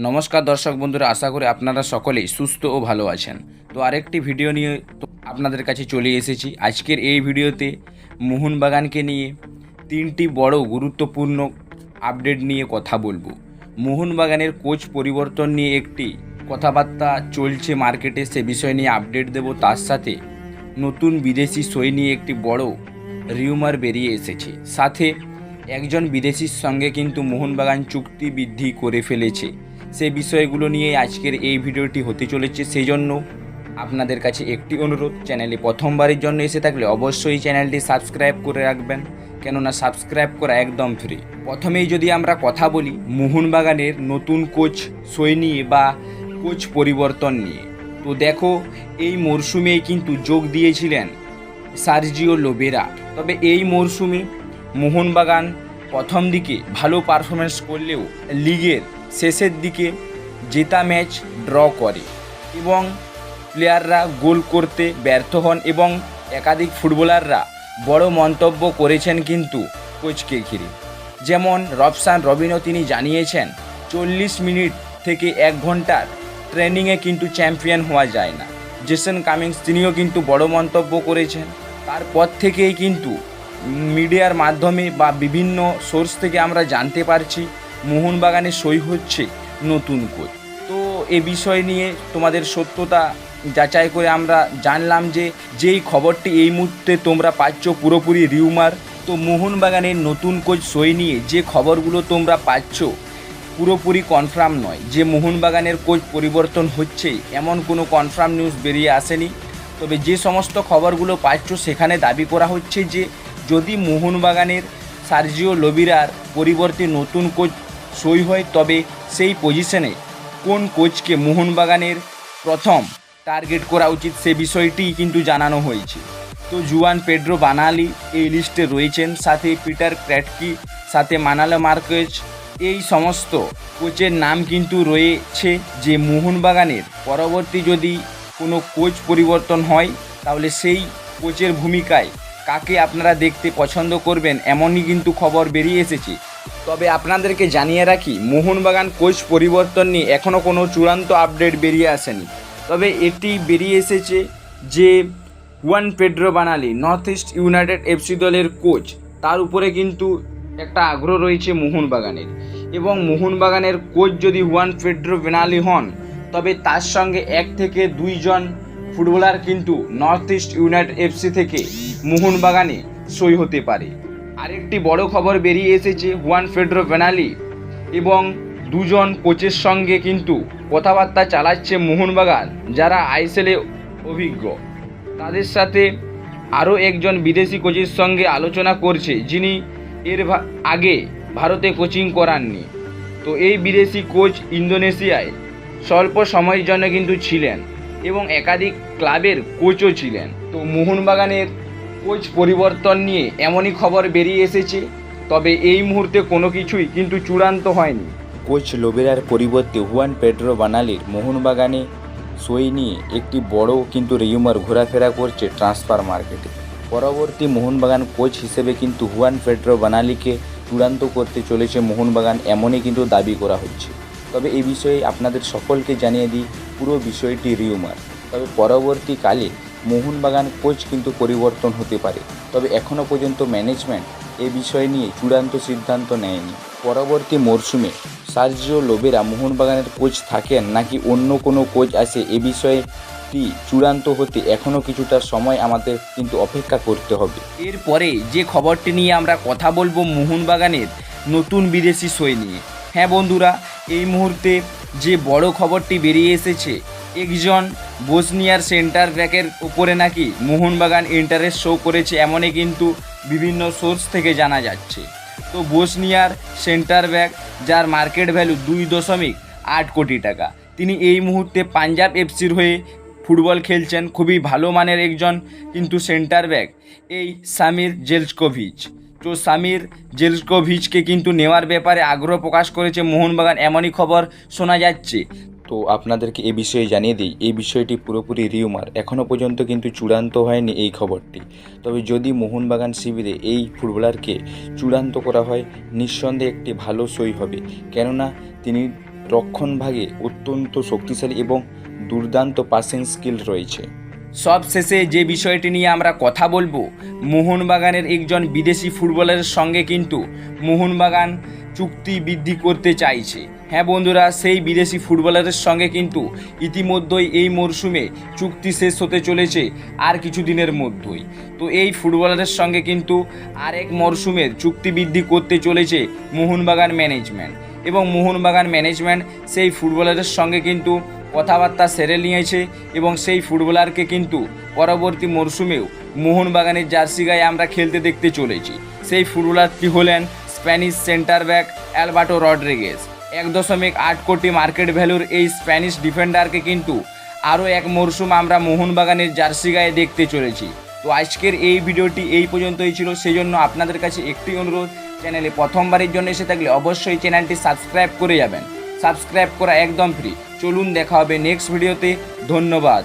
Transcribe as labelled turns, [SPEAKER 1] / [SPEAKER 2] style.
[SPEAKER 1] নমস্কার দর্শক বন্ধুরা, আশা করি আপনারা সকলেই সুস্থ ও ভালো আছেন। তো আরেকটি ভিডিও নিয়ে আপনাদের কাছে চলে এসেছি। আজকের এই ভিডিওতে মোহনবাগানকে নিয়ে তিনটি বড় গুরুত্বপূর্ণ আপডেট নিয়ে কথা বলবো। মোহনবাগানের কোচ পরিবর্তন নিয়ে একটি কথাবার্তা চলছে মার্কেটে, সে বিষয় নিয়ে আপডেট দেব। তার সাথে নতুন বিদেশি সই নিয়ে একটি বড় রিউমার বেরিয়ে এসেছে। সাথে একজন বিদেশির সঙ্গে কিন্তু মোহনবাগান চুক্তি বৃদ্ধি করে ফেলেছে। সেই বিষয়গুলো নিয়ে আজকের এই ভিডিওটি হতে চলেছে। সেই জন্য আপনাদের কাছে একটি অনুরোধ, চ্যানেলে প্রথমবারের জন্য এসে থাকলে অবশ্যই চ্যানেলটি সাবস্ক্রাইব করে রাখবেন, কেননা সাবস্ক্রাইব করা একদম ফ্রি। প্রথমেই যদি আমরা কথা বলি মোহনবাগানের নতুন কোচ সই নিয়ে বা কোচ পরিবর্তন নিয়ে, তো দেখো এই মরশুমেই কিন্তু যোগ দিয়েছিলেন সার্জিও লোবেরা। তবে এই মরশুমে মোহনবাগান প্রথম দিকে ভালো পারফরমেন্স করলেও লিগের শেষের দিকে জেতা ম্যাচ ড্র করে এবং প্লেয়াররা গোল করতে ব্যর্থ হন এবং একাধিক ফুটবলাররা বড় মন্তব্য করেছেন কিন্তু কোচকে ঘিরে। যেমন রবসান রবিনো তিনি জানিয়েছেন 40 মিনিট থেকে 1 ঘন্টার ট্রেনিংয়ে কিন্তু চ্যাম্পিয়ন হওয়া যায় না। জেসন কামিংস তিনিও কিন্তু বড় মন্তব্য করেছেন। তারপর থেকেই কিন্তু মিডিয়ার মাধ্যমে বা বিভিন্ন সোর্স থেকে আমরা জানতে পারছি মোহনবাগানে সই হচ্ছে নতুন কোচ। তো এ বিষয় নিয়ে তোমাদের সত্যতা যাচাই করে আমরা জানলাম যে যেই খবরটি এই মুহূর্তে তোমরা পাচ্ছ পুরোপুরি রিউমার। তো মোহনবাগানের নতুন কোচ সই নিয়ে যে খবরগুলো তোমরা পাচ্ছ পুরোপুরি কনফার্ম নয়। যে মোহনবাগানের কোচ পরিবর্তন হচ্ছে এমন কোনো কনফার্ম নিউজ বেরিয়ে আসেনি। তবে যে সমস্ত খবরগুলো পাচ্ছ সেখানে দাবি করা হচ্ছে যে যদি মোহনবাগানের সার্জিও লোবেরার পরিবর্তে নতুন কোচ সই হয়, তবে সেই পজিশনে কোন কোচকে মোহনবাগানের প্রথম টার্গেট করা উচিত সে বিষয়টি কিন্তু জানানো হয়েছে। তো জুয়ান পেড্রো বানালি এই লিস্টে রয়েছেন, সাথে পিটার ক্র্যাটকি, সাথে মানালো মার্কেজ। এই সমস্ত কোচের নাম কিন্তু রয়েছে যে মোহনবাগানের পরবর্তী যদি কোনো কোচ পরিবর্তন হয় তাহলে সেই কোচের ভূমিকায় কাকে আপনারা দেখতে পছন্দ করবেন, এমনই কিন্তু খবর বেরিয়ে এসেছে। তবে আপনাদেরকে জানিয়ে রাখি মোহনবাগান কোচ পরিবর্তন নিয়ে এখনও কোনো চূড়ান্ত আপডেট বেরিয়ে আসেনি। তবে এটি বেরিয়ে এসেছে যে Juan Pedro বানালি north east United FC দলের কোচ, তার উপরে কিন্তু একটা আগ্রহ রয়েছে মোহনবাগানের। এবং মোহনবাগানের কোচ যদি হুয়ান পেড্রো বানালি হন তবে তার সঙ্গে 1 থেকে 2 জন ফুটবলার কিন্তু নর্থ ইস্ট ইউনাইটেড এফসি থেকে মোহনবাগানে সই হতে পারে। আরেকটি বড় খবর বেরিয়ে এসেছে হুয়ান পেড্রো বানালি এবং 2 জন কোচের সঙ্গে কিন্তু কথাবার্তা চালাচ্ছে মোহনবাগান যারা আইএসএলে অভিজ্ঞ। তাদের সাথে আরও একজন বিদেশি কোচের সঙ্গে আলোচনা করছে যিনি এর আগে ভারতে কোচিং করাননি। তো এই বিদেশি কোচ ইন্দোনেশিয়ায় স্বল্প সময়ের জন্য কিন্তু ছিলেন এবং একাধিক ক্লাবের কোচও ছিলেন। তো মোহনবাগানের কোচ পরিবর্তন নিয়ে এমনই খবর বেরিয়ে এসেছে। তবে এই মুহূর্তে কোনো কিছুই কিন্তু চূড়ান্ত হয়নি।
[SPEAKER 2] কোচ লোবেরার পরিবর্তে হুয়ান পেড্রো বানালির মোহনবাগানে সই নিয়ে একটি বড় কিন্তু রিউমার ঘোরাফেরা করছে ট্রান্সফার মার্কেটে। পরবর্তী মোহনবাগান কোচ হিসেবে কিন্তু হুয়ান পেড্রো বানালিকে চূড়ান্ত করতে চলেছে মোহনবাগান, এমনই কিন্তু দাবি করা হচ্ছে। তবে এই বিষয়ে আপনাদের সকলকে জানিয়ে দিই পুরো বিষয়টি রিউমার। তবে পরবর্তীকালে মোহনবাগান কোচ কিন্তু পরিবর্তন হতে পারে। তবে এখনও পর্যন্ত ম্যানেজমেন্ট এ বিষয় নিয়ে চূড়ান্ত সিদ্ধান্ত নেয়নি। পরবর্তী মরশুমে সার্জিও লোবেরা মোহনবাগানের কোচ থাকেন নাকি অন্য কোনো কোচ আসে, এ বিষয়টি চূড়ান্ত হতে এখনও কিছুটা সময় আমাদের কিন্তু অপেক্ষা করতে হবে।
[SPEAKER 1] এরপরে যে খবরটি নিয়ে আমরা কথা বলবো মোহনবাগানের নতুন বিদেশি সই নিয়ে। হ্যাঁ বন্ধুরা, এই মুহূর্তে যে বড় খবরটি বেরিয়ে এসেছে একজন বসনিয়ার সেন্টার ব্যাকের উপরে নাকি মোহনবাগান ইন্টারেস্ট শো করেছে, এমনই কিন্তু বিভিন্ন সোর্স থেকে জানা যাচ্ছে। তো বসনিয়ার সেন্টার ব্যাক যার মার্কেট ভ্যালু 2.8 কোটি টাকা, তিনি এই মুহূর্তে পাঞ্জাব এফসির হয়ে ফুটবল খেলছেন। খুবই ভালো মানের একজন কিন্তু সেন্টার ব্যাক এই সামির জেলস্কোভিচ। তো সামির জেলস্কোভিচকে কিন্তু নেওয়ার ব্যাপারে আগ্রহ প্রকাশ করেছে মোহনবাগান, এমনই খবর শোনা যাচ্ছে।
[SPEAKER 2] তো আপনাদেরকে এই বিষয়ে জানিয়ে দিই এই বিষয়টি পুরোপুরি রিউমার, এখনও পর্যন্ত কিন্তু চূড়ান্ত হয়নি এই খবরটি। তবে যদি মোহনবাগান শিবিরে এই ফুটবলারকে চূড়ান্ত করা হয় নিঃসন্দেহে একটি ভালো সই হবে, কেননা তিনি রক্ষণভাগে অত্যন্ত শক্তিশালী এবং দুর্দান্ত পাসিং স্কিল রয়েছে।
[SPEAKER 1] সব শেষে যে বিষয়টি নিয়ে আমরা কথা বলবো, মোহনবাগানের একজন বিদেশি ফুটবলারের সঙ্গে কিন্তু মোহনবাগান চুক্তি বৃদ্ধি করতে চাইছে। হ্যাঁ বন্ধুরা, সেই বিদেশি ফুটবলারের সঙ্গে কিন্তু ইতিমধ্যেই এই মরশুমে চুক্তি শেষ হতে চলেছে আর কিছুদিনের মধ্যেই। তো এই ফুটবলারের সঙ্গে কিন্তু আরেক মরশুমের চুক্তি বৃদ্ধি করতে চলেছে মোহনবাগান ম্যানেজমেন্ট, এবং মোহনবাগান ম্যানেজমেন্ট সেই ফুটবলারের সঙ্গে কিন্তু কথাবার্তা সেরে নিয়েছে এবং সেই ফুটবলারকে কিন্তু পরবর্তী মরশুমেও মোহনবাগানের জার্সি গায়ে আমরা খেলতে দেখতে চলেছি। সেই ফুটবলারটি হলেন Spanish centre back Alberto Rodriguez. 1.8 কোটি মার্কেট ভ্যালুর এই স্প্যানিশ ডিফেন্ডারকে কিন্তু আরও এক মরশুম আমরা মোহনবাগানের জার্সি গায়ে দেখতে চলেছি। তো আজকের এই ভিডিওটি এই পর্যন্তই ছিল, সেই জন্য আপনাদের কাছে একটি অনুরোধ, চ্যানেলে প্রথমবারের জন্য এসে থাকলে অবশ্যই চ্যানেলটি সাবস্ক্রাইব করে যাবেন। সাবস্ক্রাইব করা একদম ফ্রি। চলুন দেখা হবে নেক্সট ভিডিওতে। ধন্যবাদ।